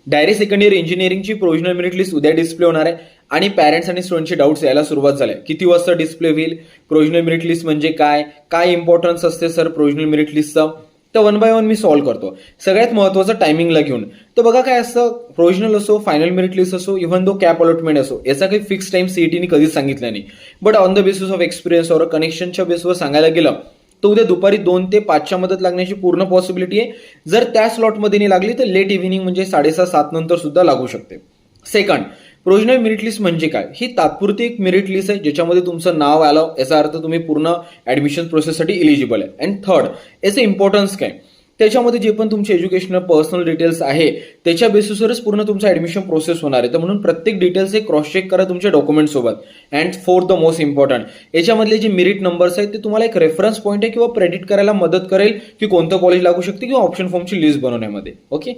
Direct second year इंजिनिअरिंगची provisional merit list उद्या display होणार आहे आणि पॅरेंट्स आणि स्टुडंटचे डाऊट्स यायला सुरुवात झाल्या. किती वाजता डिस्प्ले होईल, प्रोव्हिजनल मेरिट लिस्ट म्हणजे काय, काय इम्पॉर्टन्स असते सर प्रोव्हिजनल मेरिट लिस्टचं, तर one by one me solve करतो. सगळ्यात महत्त्वाचं टायमिंगला घेऊन. तर बघा काय असतं, प्रोव्हिजनल असो, फायनल मेरिट लिस्ट असो, इव्हन दो कॅप अलॉटमेंट असो, याचा काही फिक्स टाइम सीईटीने कधीच सांगितला नाही. But on the basis of experience और कनेक्शनच्या बेसवर सांगायला गेलं तर उद्या दुपारी 2 ते 5च्या मदत लागण्याची पूर्ण पॉसिबिलिटी आहे. जर त्या स्लॉटमध्ये नाही लागली तर लेट इव्हिनिंग म्हणजे 6:30-7 नंतर सुद्धा लागू शकते. सेकंड, प्रोव्हिजनल मेरिट लिस्ट म्हणजे काय? ही तात्पुरती एक मेरिट लिस्ट आहे ज्याच्यामध्ये तुमचं नाव आलं याचा अर्थ तुम्ही पूर्ण ऍडमिशन प्रोसेससाठी इलिजिबल आहे. अँड थर्ड, याचं इम्पॉर्टन्स काय? त्याच्यामध्ये जे पण तुमचे एज्युकेशनल पर्सनल डिटेल्स आहे त्याच्या बेसिसवरच पूर्ण तुमचं ऍडमिशन प्रोसेस होणार आहे. तर म्हणून प्रत्येक डिटेल्स हे क्रॉस चेक करा तुमच्या डॉक्युमेंट सोबत. And fourth the most important, याच्यामधले जे मेरिट नंबर्स आहेत ते तुम्हाला एक रेफरन्स पॉईंट आहे किंवा प्रेडिक्ट करायला मदत करेल की कोणतं कॉलेज लागू शकते किंवा ऑप्शन फॉर्मची लिस्ट बनवण्यामध्ये. ओके.